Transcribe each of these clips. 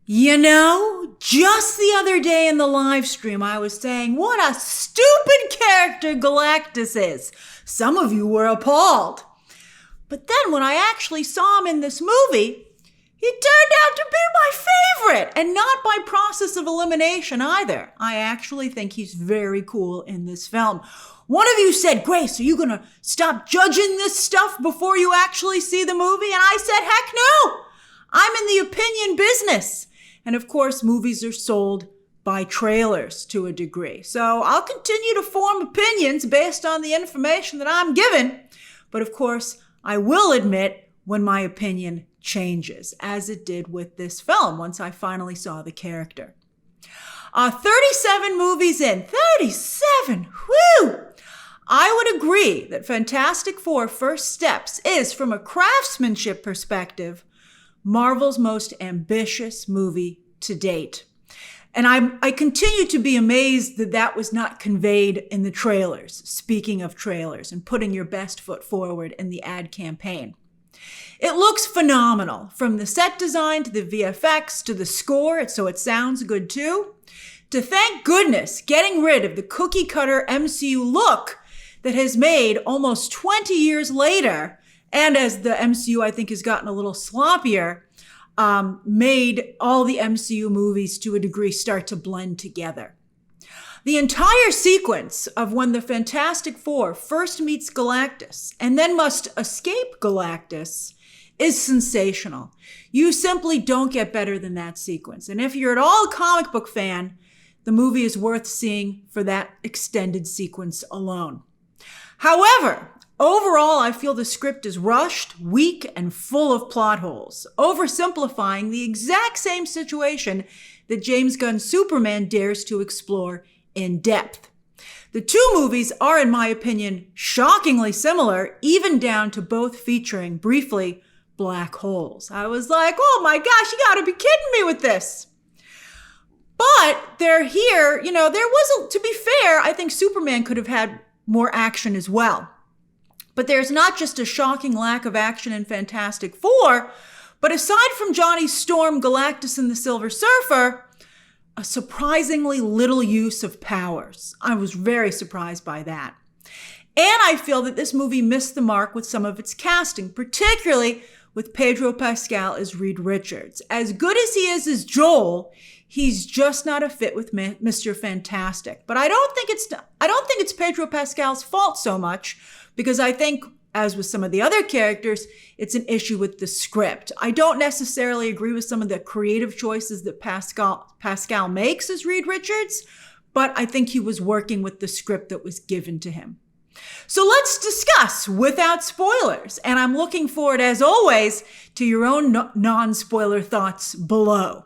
You know, just the other day in the live stream, I was saying what a stupid character Galactus is. Some of you were appalled. But then when I actually saw him in this movie, he turned out to be my favorite, and not by process of elimination either. I actually think he's very cool in this film. One of you said, Grace, are you going to stop judging this stuff before you actually see the movie? And I said, heck no. I'm in the opinion business. And of course, movies are sold by trailers to a degree. So I'll continue to form opinions based on the information that I'm given. But of course, I will admit when my opinion changes, as it did with this film once I finally saw the character. 37 movies in. 37! Whew! I would agree that Fantastic Four First Steps is, from a craftsmanship perspective, Marvel's most ambitious movie to date. And I continue to be amazed that that was not conveyed in the trailers, speaking of trailers and putting your best foot forward in the ad campaign. It looks phenomenal, from the set design to the VFX to the score, so it sounds good too. To thank goodness getting rid of the cookie cutter MCU look that has made almost 20 years later, and as the MCU I think has gotten a little sloppier, made all the MCU movies to a degree start to blend together. The entire sequence of when the Fantastic Four first meets Galactus and then must escape Galactus is sensational. You simply don't get better than that sequence. And if you're at all a comic book fan, the movie is worth seeing for that extended sequence alone. However, overall, I feel the script is rushed, weak, and full of plot holes, oversimplifying the exact same situation that James Gunn's Superman dares to explore in depth. The two movies are, in my opinion, shockingly similar, even down to both featuring, briefly, black holes. I was like, oh my gosh, you gotta be kidding me with this. But they're here, to be fair, I think Superman could have had more action as well. But there's not just a shocking lack of action in Fantastic Four, but aside from Johnny Storm, Galactus, and the Silver Surfer, a surprisingly little use of powers. I was very surprised by that. And I feel that this movie missed the mark with some of its casting, particularly with Pedro Pascal as Reed Richards. As good as he is as Joel, he's just not a fit with Mr. Fantastic. But I don't think it's Pedro Pascal's fault so much, because I think, as with some of the other characters, it's an issue with the script. I don't necessarily agree with some of the creative choices that Pascal makes as Reed Richards, but I think he was working with the script that was given to him. So let's discuss without spoilers, and I'm looking forward, as always, to your own non-spoiler thoughts below.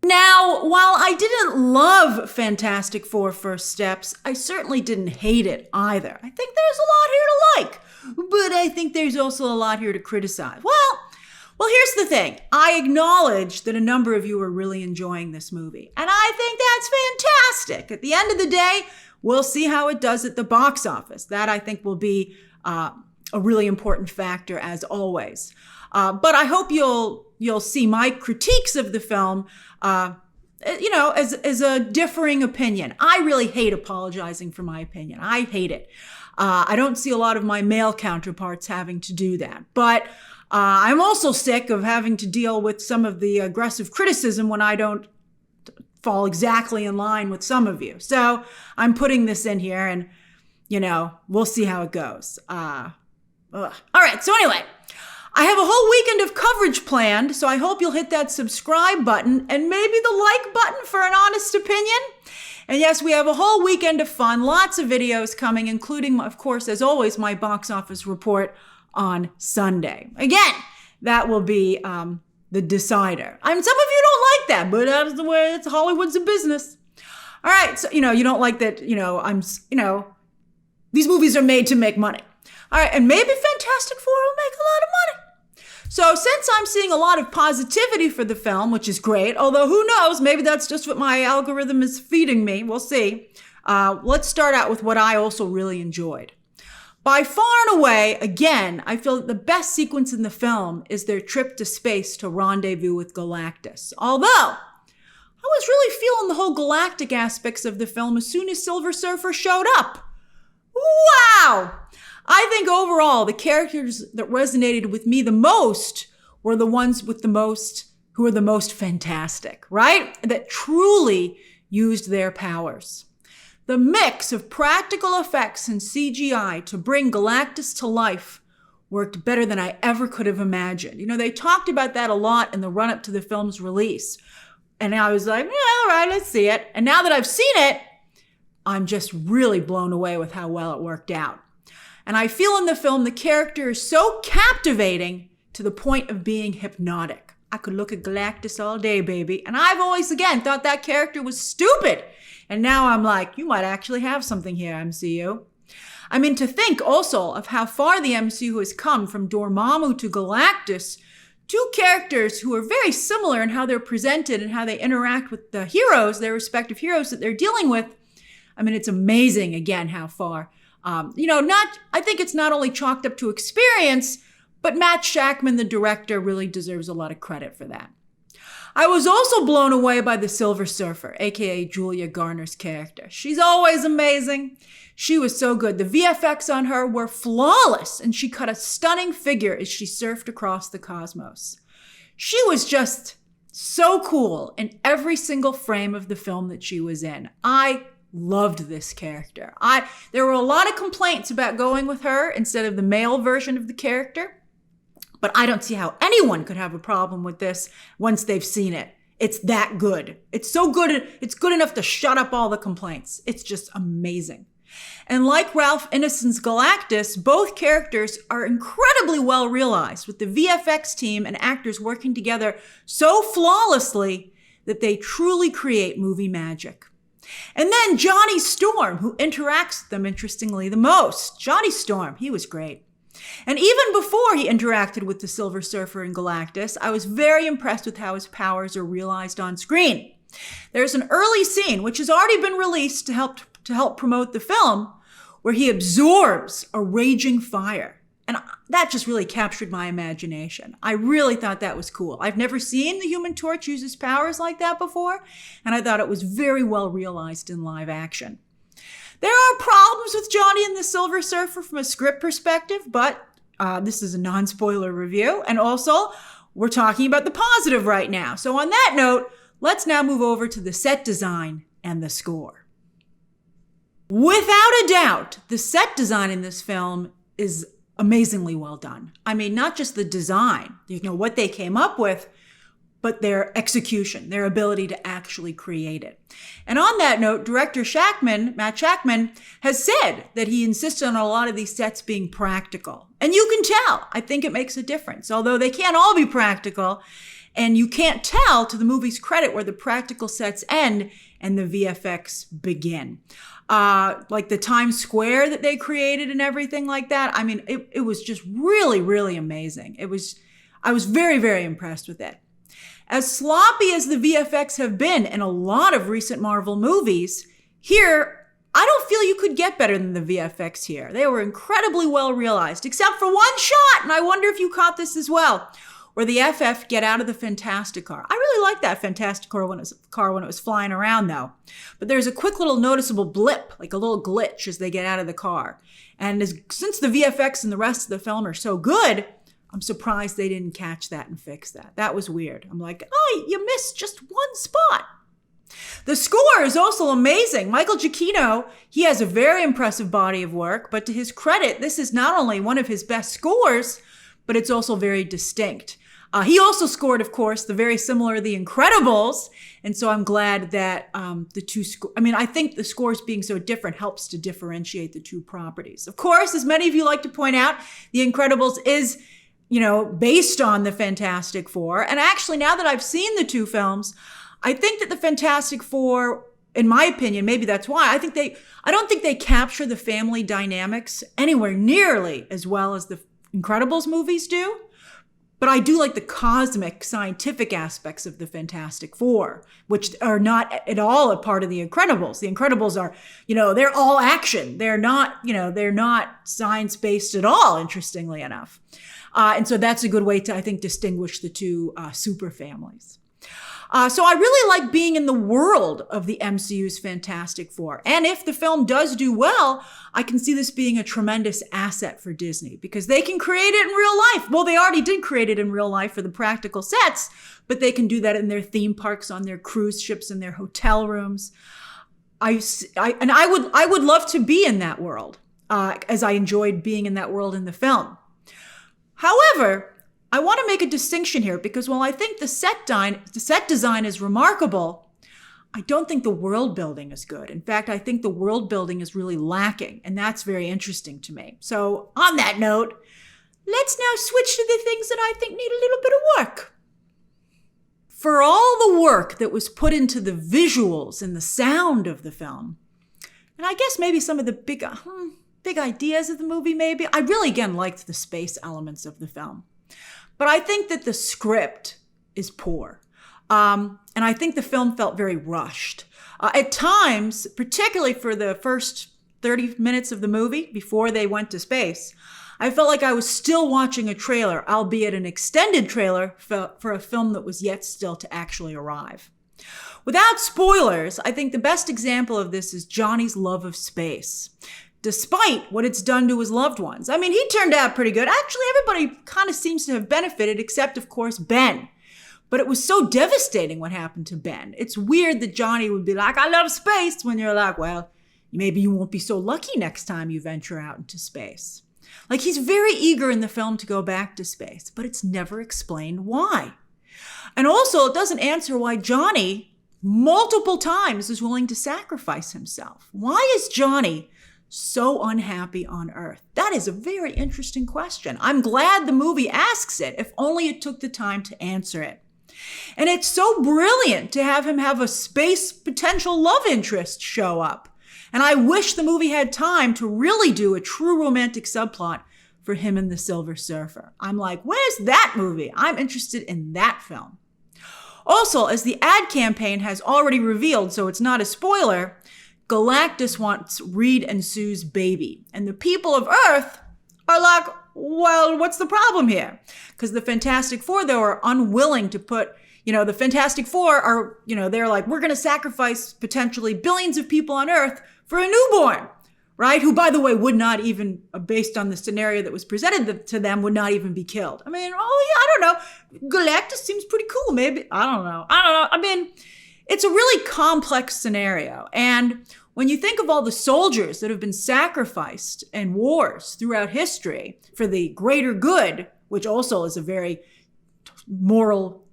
Now, while I didn't love Fantastic Four First Steps, I certainly didn't hate it either. I think there's a lot here to like, but I think there's also a lot here to criticize. Well, here's the thing. I acknowledge that a number of you are really enjoying this movie, and I think that's fantastic. At the end of the day, we'll see how it does at the box office. That, I think, will be a really important factor, as always. But I hope you'll see my critiques of the film, as a differing opinion. I really hate apologizing for my opinion. I hate it. I don't see a lot of my male counterparts having to do that. But I'm also sick of having to deal with some of the aggressive criticism when I don't fall exactly in line with some of you. So I'm putting this in here, and, we'll see how it goes. All right, so anyway, I have a whole weekend of coverage planned, so I hope you'll hit that subscribe button and maybe the like button for an honest opinion. And yes, we have a whole weekend of fun, lots of videos coming, including, of course, as always, my box office report on Sunday. Again, that will be the decider. And some of you don't like that, but that's the way it's Hollywood's a business. All right, so, you don't like that, these movies are made to make money. All right, and maybe Fantastic Four will make a lot of money. So since I'm seeing a lot of positivity for the film, which is great, although who knows, maybe that's just what my algorithm is feeding me. We'll see. Let's start out with what I also really enjoyed. By far and away, again, I feel that the best sequence in the film is their trip to space to rendezvous with Galactus. Although, I was really feeling the whole galactic aspects of the film as soon as Silver Surfer showed up. Wow! I think overall, the characters that resonated with me the most were the ones with the most, who were the most fantastic, right? That truly used their powers. The mix of practical effects and CGI to bring Galactus to life worked better than I ever could have imagined. You know, they talked about that a lot in the run-up to the film's release. And I was like, yeah, all right, let's see it. And now that I've seen it, I'm just really blown away with how well it worked out. And I feel in the film the character is so captivating to the point of being hypnotic. I could look at Galactus all day, baby. And I've always, again, thought that character was stupid. And now I'm like, you might actually have something here, MCU. I mean, to think also of how far the MCU has come from Dormammu to Galactus, two characters who are very similar in how they're presented and how they interact with the heroes, their respective heroes that they're dealing with. I mean, it's amazing, again, how far. I think it's not only chalked up to experience, but Matt Shakman, the director, really deserves a lot of credit for that. I was also blown away by the Silver Surfer, aka Julia Garner's character. She's always amazing. She was so good. The VFX on her were flawless, and she cut a stunning figure as she surfed across the cosmos. She was just so cool in every single frame of the film that she was in. I loved this character. There were a lot of complaints about going with her instead of the male version of the character. But I don't see how anyone could have a problem with this once they've seen it. It's that good. It's so good, it's good enough to shut up all the complaints. It's just amazing. And like Ralph Ineson's Galactus, both characters are incredibly well realized, with the VFX team and actors working together so flawlessly that they truly create movie magic. And then Johnny Storm, who interacts with them interestingly the most. Johnny Storm, he was great. And even before he interacted with the Silver Surfer and Galactus, I was very impressed with how his powers are realized on screen. There's an early scene, which has already been released to help promote the film, where he absorbs a raging fire. And that just really captured my imagination. I really thought that was cool. I've never seen the Human Torch use his powers like that before, and I thought it was very well realized in live action. There are problems with Johnny and the Silver Surfer from a script perspective, but this is a non-spoiler review. And also, we're talking about the positive right now. So on that note, let's now move over to the set design and the score. Without a doubt, the set design in this film is amazingly well done. I mean, not just the design, what they came up with, but their execution, their ability to actually create it. And on that note, director Matt Shakman, has said that he insisted on a lot of these sets being practical. And you can tell, I think it makes a difference. Although they can't all be practical, and you can't tell, to the movie's credit, where the practical sets end and the VFX begin. Like the Times Square that they created and everything like that. I mean, it was just really, really amazing. I was very, very impressed with it. As sloppy as the VFX have been in a lot of recent Marvel movies, here, I don't feel you could get better than the VFX here. They were incredibly well realized, except for one shot, and I wonder if you caught this as well, where the FF get out of the Fantastic Car. I really liked that Fantastic Car when it was flying around, though. But there's a quick little noticeable blip, like a little glitch as they get out of the car. And since the VFX and the rest of the film are so good, I'm surprised they didn't catch that and fix that. That was weird. I'm like, oh, you missed just one spot. The score is also amazing. Michael Giacchino, he has a very impressive body of work, but to his credit, this is not only one of his best scores, but it's also very distinct. He also scored, of course, the very similar The Incredibles, and so I'm glad that the two I think the scores being so different helps to differentiate the two properties. Of course, as many of you like to point out, The Incredibles is based on the Fantastic Four. And actually, now that I've seen the two films, I think that the Fantastic Four, in my opinion, maybe that's why, I don't think they capture the family dynamics anywhere nearly as well as the Incredibles movies do. But I do like the cosmic scientific aspects of the Fantastic Four, which are not at all a part of the Incredibles. The Incredibles are, they're all action. They're not, they're not science-based at all, interestingly enough. And so that's a good way to, I think, distinguish the two super families. So I really like being in the world of the MCU's Fantastic Four. And if the film does do well, I can see this being a tremendous asset for Disney because they can create it in real life. Well, they already did create it in real life for the practical sets, but they can do that in their theme parks, on their cruise ships, in their hotel rooms. I would love to be in that world, as I enjoyed being in that world in the film. However, I want to make a distinction here because while I think the set design is remarkable, I don't think the world building is good. In fact, I think the world building is really lacking, and that's very interesting to me. So on that note, let's now switch to the things that I think need a little bit of work. For all the work that was put into the visuals and the sound of the film, and I guess maybe some of the big ideas of the movie, maybe, I really, again, liked the space elements of the film. But I think that the script is poor. And I think the film felt very rushed. At times, particularly for the first 30 minutes of the movie before they went to space, I felt like I was still watching a trailer, albeit an extended trailer for a film that was yet still to actually arrive. Without spoilers, I think the best example of this is Johnny's love of space. Despite what it's done to his loved ones. I mean, he turned out pretty good. Actually, everybody kind of seems to have benefited, except, of course, Ben. But it was so devastating what happened to Ben. It's weird that Johnny would be like, I love space, when you're like, well, maybe you won't be so lucky next time you venture out into space. Like, he's very eager in the film to go back to space, but it's never explained why. And also, it doesn't answer why Johnny, multiple times, is willing to sacrifice himself. Why is Johnny so unhappy on Earth? That is a very interesting question. I'm glad the movie asks it, if only it took the time to answer it. And it's so brilliant to have him have a space potential love interest show up. And I wish the movie had time to really do a true romantic subplot for him and the Silver Surfer. I'm like, where's that movie? I'm interested in that film. Also, as the ad campaign has already revealed, so it's not a spoiler, Galactus wants Reed and Sue's baby. And the people of Earth are like, well, what's the problem here? Because the Fantastic Four, though, are unwilling to put, the Fantastic Four are, they're like, we're going to sacrifice potentially billions of people on Earth for a newborn, right? Who, by the way, would not even, based on the scenario that was presented to them, would not even be killed. I mean, I don't know. Galactus seems pretty cool, maybe. I don't know. I mean, it's a really complex scenario. And when you think of all the soldiers that have been sacrificed in wars throughout history for the greater good, which also is a very moral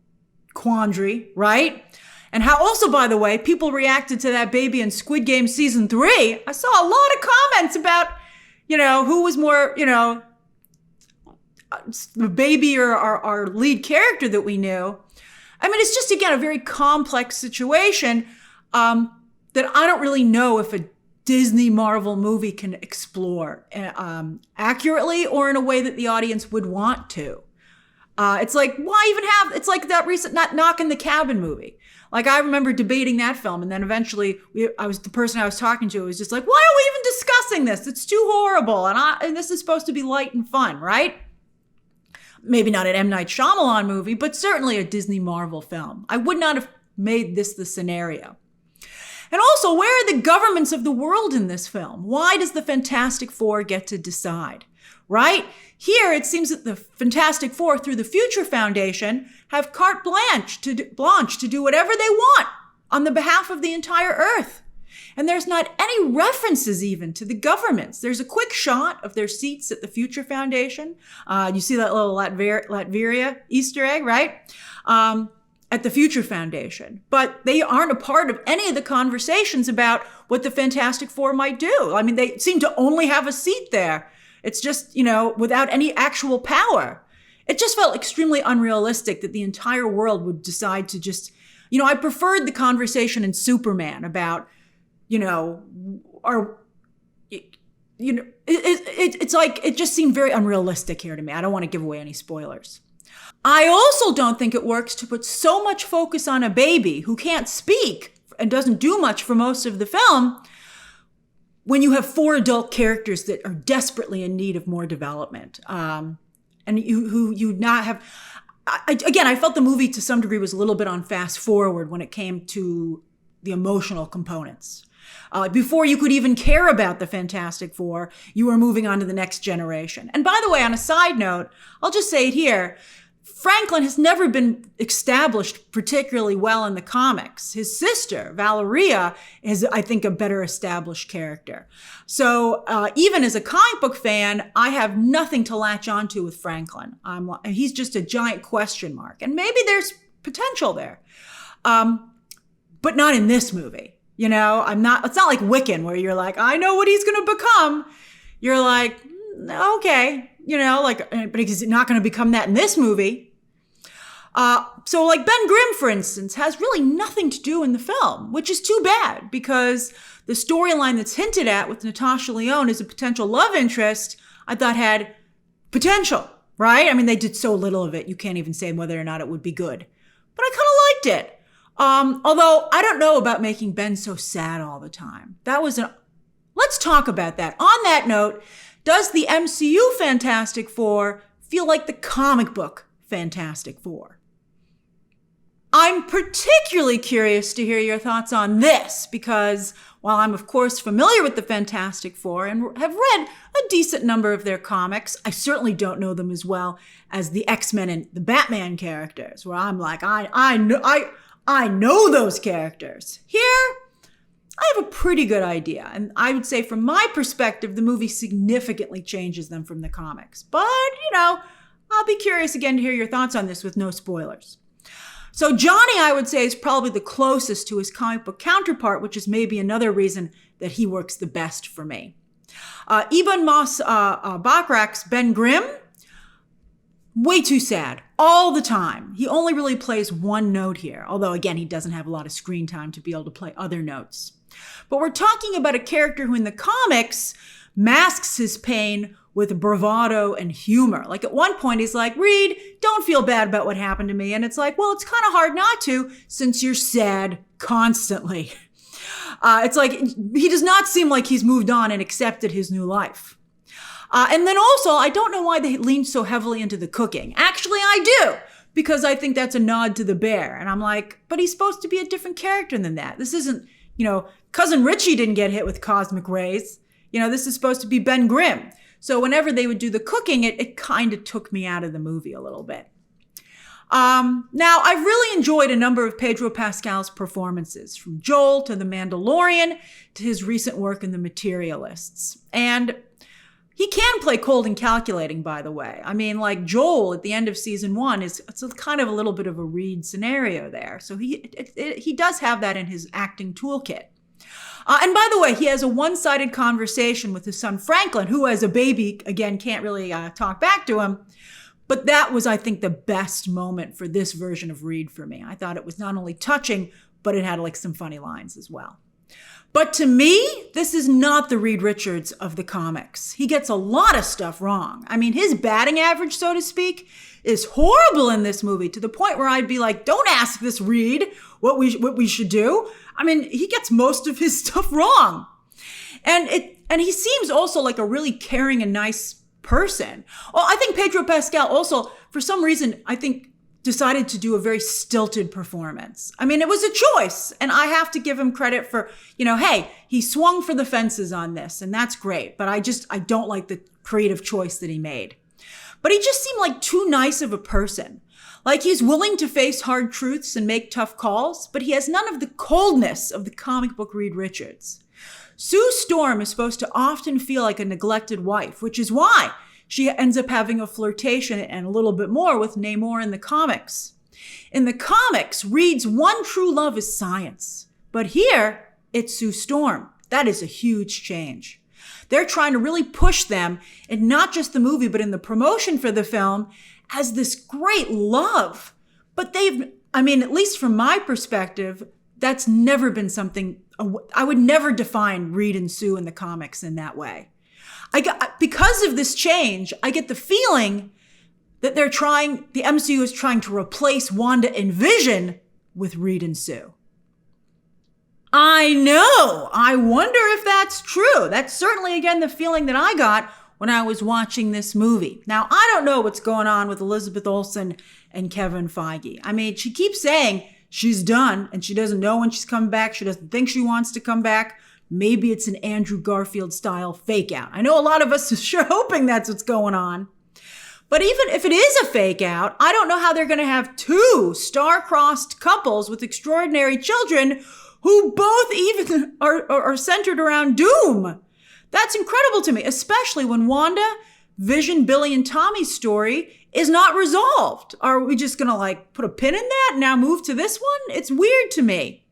quandary, right? And how also, by the way, people reacted to that baby in Squid Game Season 3. I saw a lot of comments about, who was more, the baby or our lead character that we knew. I mean, it's just, again, a very complex situation that I don't really know if a Disney Marvel movie can explore accurately or in a way that the audience would want to. It's like, why even have, it's like that recent Knock in the Cabin movie. Like, I remember debating that film, and then eventually the person I was talking to was just like, why are we even discussing this? It's too horrible, and this is supposed to be light and fun, right? Maybe not an M. Night Shyamalan movie, but certainly a Disney Marvel film. I would not have made this the scenario. And also, where are the governments of the world in this film? Why does the Fantastic Four get to decide, right? Here, it seems that the Fantastic Four, through the Future Foundation, have carte blanche to do whatever they want on the behalf of the entire Earth. And there's not any references even to the governments. There's a quick shot of their seats at the Future Foundation. You see that little Latveria Easter egg, right? At the Future Foundation. But they aren't a part of any of the conversations about what the Fantastic Four might do. I mean, they seem to only have a seat there. It's just, without any actual power. It just felt extremely unrealistic that the entire world would decide to just, I preferred the conversation in Superman about, it's like, it just seemed very unrealistic here to me. I don't want to give away any spoilers. I also don't think it works to put so much focus on a baby who can't speak and doesn't do much for most of the film when you have 4 adult characters that are desperately in need of more development. And you not have... Again, I felt the movie to some degree was a little bit on fast forward when it came to the emotional components. Before you could even care about the Fantastic Four, you were moving on to the next generation. And by the way, on a side note, I'll just say it here, Franklin has never been established particularly well in the comics. His sister, Valeria, is, I think, a better established character. So even as a comic book fan, I have nothing to latch onto with Franklin. He's just a giant question mark. And maybe there's potential there, but not in this movie. You know, it's not like Wiccan where you're like, I know what he's going to become. You're like, okay, you know, like, but he's not going to become that in this movie. So like Ben Grimm, for instance, has really nothing to do in the film, which is too bad because the storyline that's hinted at with Natasha Lyonne as a potential love interest, I thought had potential, right? I mean, they did so little of it. You can't even say whether or not it would be good, but I kind of liked it. Although I don't know about making Ben so sad all the time. Let's talk about that. On that note, does the MCU Fantastic Four feel like the comic book Fantastic Four? I'm particularly curious to hear your thoughts on this because while I'm of course familiar with the Fantastic Four and have read a decent number of their comics, I certainly don't know them as well as the X-Men and the Batman characters, where I'm like, I know those characters. Here, I have a pretty good idea. And I would say from my perspective, the movie significantly changes them from the comics. But, you know, I'll be curious again to hear your thoughts on this with no spoilers. So Johnny, I would say, is probably the closest to his comic book counterpart, which is maybe another reason that he works the best for me. Ebon Moss-Bachrach's Ben Grimm, way too sad all the time. He only really plays one note here, although again, he doesn't have a lot of screen time to be able to play other notes. But we're talking about a character who in the comics masks his pain with bravado and humor. Like at one point, he's like, Reed, don't feel bad about what happened to me. And it's like, well, it's kind of hard not to since you're sad constantly. It's like, he does not seem like he's moved on and accepted his new life. And then also, I don't know why they lean so heavily into the cooking. Actually, I do, because I think that's a nod to the bear. And I'm like, but he's supposed to be a different character than that. This isn't, you know, Cousin Richie didn't get hit with cosmic rays. You know, this is supposed to be Ben Grimm. So whenever they would do the cooking, it kind of took me out of the movie a little bit. Now, I've really enjoyed a number of Pedro Pascal's performances, from Joel to The Mandalorian to his recent work in The Materialists. And he can play cold and calculating, by the way. I mean, like Joel at the end of season 1 it's kind of a little bit of a Reed scenario there. So he does have that in his acting toolkit. And by the way, he has a one-sided conversation with his son Franklin, who as a baby, again, can't really talk back to him. But that was, I think, the best moment for this version of Reed for me. I thought it was not only touching, but it had like some funny lines as well. But to me, this is not the Reed Richards of the comics. He gets a lot of stuff wrong. I mean, his batting average, so to speak, is horrible in this movie, to the point where I'd be like, don't ask this Reed what we should do. I mean, he gets most of his stuff wrong. And he seems also like a really caring and nice person. Well, I think Pedro Pascal also, for some reason, I think decided to do a very stilted performance. I mean, it was a choice, and I have to give him credit for, you know, hey, he swung for the fences on this, and that's great. But I don't like the creative choice that he made. But he just seemed like too nice of a person. Like he's willing to face hard truths and make tough calls, but he has none of the coldness of the comic book Reed Richards. Sue Storm is supposed to often feel like a neglected wife, which is why she ends up having a flirtation and a little bit more with Namor in the comics. In the comics, Reed's one true love is science. But here, it's Sue Storm. That is a huge change. They're trying to really push them, in not just the movie, but in the promotion for the film, as this great love. But at least from my perspective, that's never been something, I would never define Reed and Sue in the comics in that way. Because of this change, I get the feeling that the MCU is trying to replace Wanda and Vision with Reed and Sue. I know. I wonder if that's true. That's certainly, again, the feeling that I got when I was watching this movie. Now, I don't know what's going on with Elizabeth Olsen and Kevin Feige. I mean, she keeps saying she's done and she doesn't know when she's coming back. She doesn't think she wants to come back. Maybe it's an Andrew Garfield style fake out. I know a lot of us are sure hoping that's what's going on. But even if it is a fake out, I don't know how they're going to have two star-crossed couples with extraordinary children who both even are centered around doom. That's incredible to me, especially when Wanda, Vision, Billy, and Tommy's story is not resolved. Are we just going to put a pin in that and now move to this one? It's weird to me.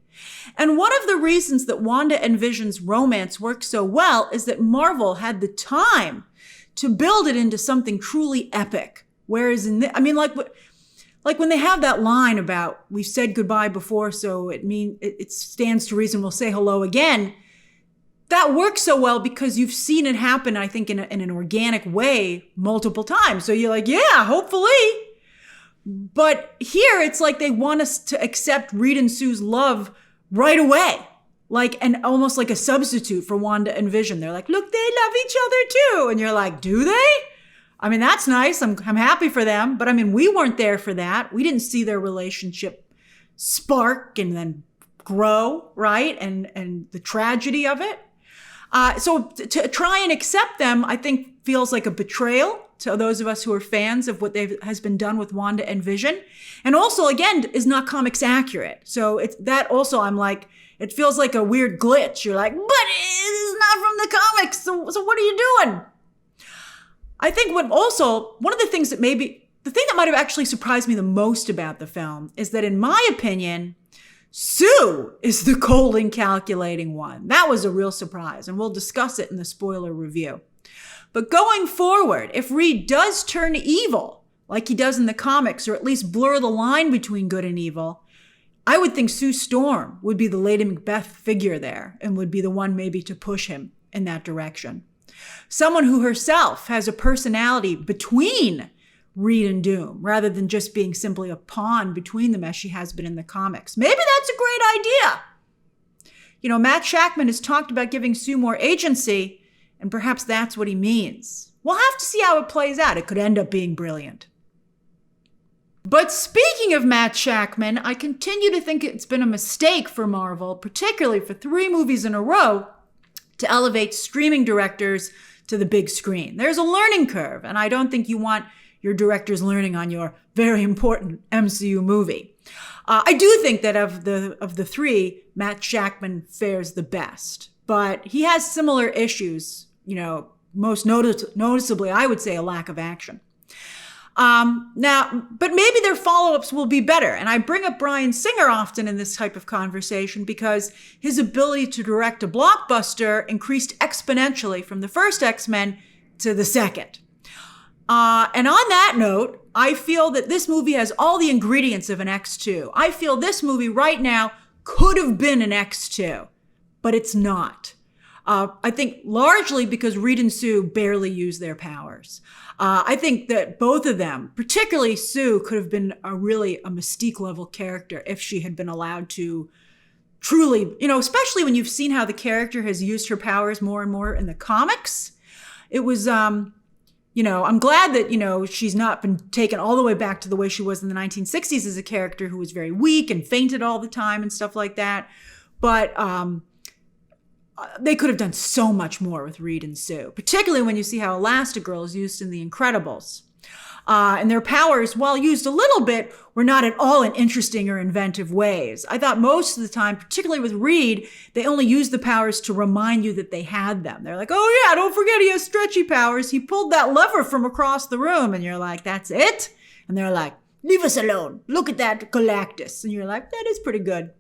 And one of the reasons that Wanda and Vision's romance works so well is that Marvel had the time to build it into something truly epic. Whereas like when they have that line about we've said goodbye before, so it stands to reason we'll say hello again. That works so well because you've seen it happen, I think, in an organic way multiple times. So you're like, yeah, hopefully. But here it's like they want us to accept Reed and Sue's love right away. And almost like a substitute for Wanda and Vision. They're like, look, they love each other too. And you're like, do they? I mean, that's nice. I'm happy for them. But I mean, we weren't there for that. We didn't see their relationship spark and then grow, right? And the tragedy of it. So to try and accept them, I think feels like a betrayal to those of us who are fans of what has been done with Wanda and Vision. And also, again, is not comics accurate. So I'm like, it feels like a weird glitch. You're like, but it's not from the comics. So what are you doing? I think one of the things the thing that might have actually surprised me the most about the film is that, in my opinion, Sue is the cold and calculating one. That was a real surprise, and we'll discuss it in the spoiler review. But going forward, if Reed does turn evil, like he does in the comics, or at least blur the line between good and evil, I would think Sue Storm would be the Lady Macbeth figure there and would be the one maybe to push him in that direction. Someone who herself has a personality between Reed and Doom, rather than just being simply a pawn between them as she has been in the comics. Maybe that's a great idea. Matt Shakman has talked about giving Sue more agency, and perhaps that's what he means. We'll have to see how it plays out. It could end up being brilliant. But speaking of Matt Shakman, I continue to think it's been a mistake for Marvel, particularly for 3 movies in a row, to elevate streaming directors to the big screen. There's a learning curve, and I don't think you want your directors learning on your very important MCU movie. I do think that of the 3, Matt Shakman fares the best, but he has similar issues, most noticeably, I would say, a lack of action. But maybe their follow-ups will be better. And I bring up Bryan Singer often in this type of conversation because his ability to direct a blockbuster increased exponentially from the first X-Men to the second. And on that note, I feel that this movie has all the ingredients of an X2. I feel this movie right now could have been an X2, but it's not. I think largely because Reed and Sue barely use their powers. I think that both of them, particularly Sue, could have been a Mystique level character if she had been allowed to truly, especially when you've seen how the character has used her powers more and more in the comics. It was, I'm glad that, she's not been taken all the way back to the way she was in the 1960s as a character who was very weak and fainted all the time and stuff like that. But, they could have done so much more with Reed and Sue, particularly when you see how Elastigirl is used in The Incredibles. And their powers, while used a little bit, were not at all in interesting or inventive ways. I thought most of the time, particularly with Reed, they only used the powers to remind you that they had them. They're like, oh yeah, don't forget he has stretchy powers. He pulled that lever from across the room. And you're like, that's it? And they're like, leave us alone. Look at that Galactus. And you're like, that is pretty good.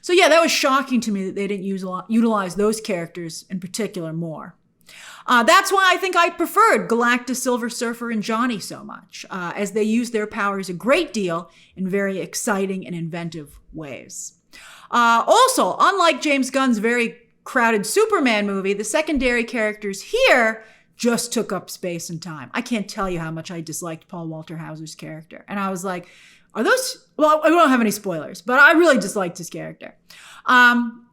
So yeah, that was shocking to me that they didn't utilize those characters in particular more. That's why I think I preferred Galactus, Silver Surfer, and Johnny so much, as they used their powers a great deal in very exciting and inventive ways. Also, unlike James Gunn's very crowded Superman movie, the secondary characters here just took up space and time. I can't tell you how much I disliked Paul Walter Hauser's character. And I was like, are those, well, I don't have any spoilers, but I really disliked his character. Time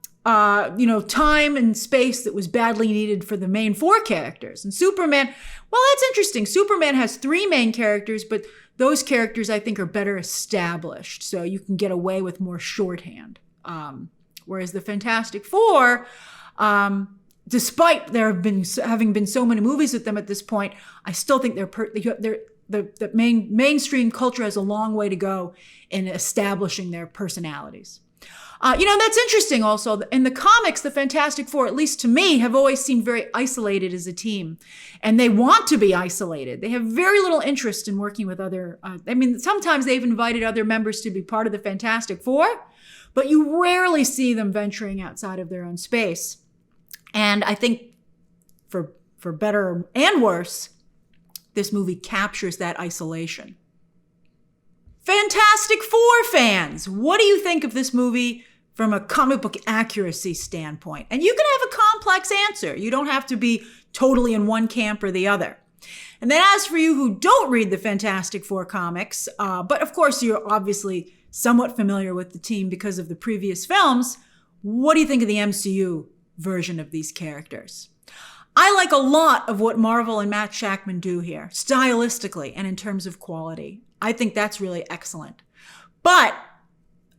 and space that was badly needed for the main 4 characters. And Superman, well, that's interesting. Superman has 3 main characters, but those characters I think are better established. So you can get away with more shorthand. Whereas the Fantastic Four, despite there having been so many movies with them at this point, I still think the mainstream culture has a long way to go in establishing their personalities. That's interesting also. In the comics, the Fantastic Four, at least to me, have always seemed very isolated as a team. And they want to be isolated. They have very little interest in working with other, sometimes they've invited other members to be part of the Fantastic Four, but you rarely see them venturing outside of their own space. And I think for better and worse, this movie captures that isolation. Fantastic Four fans, what do you think of this movie from a comic book accuracy standpoint? And you can have a complex answer. You don't have to be totally in one camp or the other. And then as for you who don't read the Fantastic Four comics, but of course you're obviously somewhat familiar with the team because of the previous films, what do you think of the MCU version of these characters? I like a lot of what Marvel and Matt Shakman do here, stylistically and in terms of quality. I think that's really excellent. But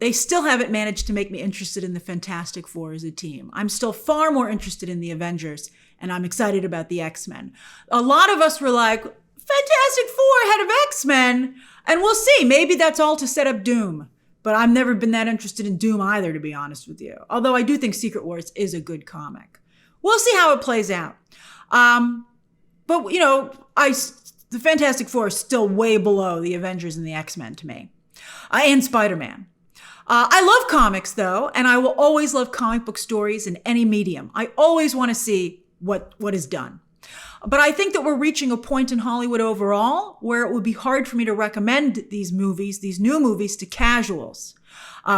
they still haven't managed to make me interested in the Fantastic Four as a team. I'm still far more interested in the Avengers, and I'm excited about the X-Men. A lot of us were like, Fantastic Four ahead of X-Men, and we'll see. Maybe that's all to set up Doom. But I've never been that interested in Doom either, to be honest with you. Although I do think Secret Wars is a good comic. We'll see how it plays out. The Fantastic Four is still way below the Avengers and the X-Men to me. And Spider-Man. I love comics, though, and I will always love comic book stories in any medium. I always want to see what is done. But I think that we're reaching a point in Hollywood overall where it would be hard for me to recommend these new movies to casuals.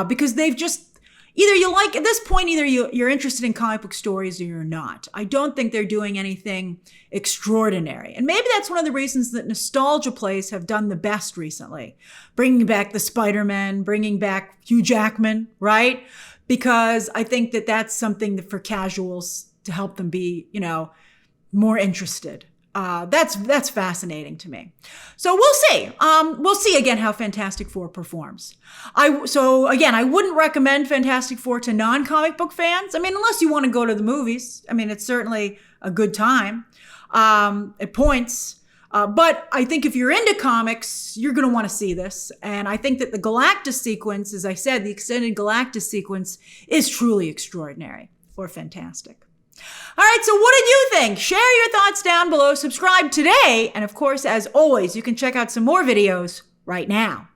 Because they've just, at this point, either you're interested in comic book stories or you're not. I don't think they're doing anything extraordinary. And maybe that's one of the reasons that nostalgia plays have done the best recently. Bringing back the Spider-Man, bringing back Hugh Jackman, right? Because I think that that's something for casuals to help them be, more interested. That's fascinating to me. So we'll see. We'll see again how Fantastic Four performs. I wouldn't recommend Fantastic Four to non-comic book fans. Unless you want to go to the movies. It's certainly a good time at points. But I think if you're into comics, you're going to want to see this. And I think that the Galactus sequence, as I said, the extended Galactus sequence is truly extraordinary or fantastic. All right, so what did you think? Share your thoughts down below. Subscribe today. And of course, as always, you can check out some more videos right now.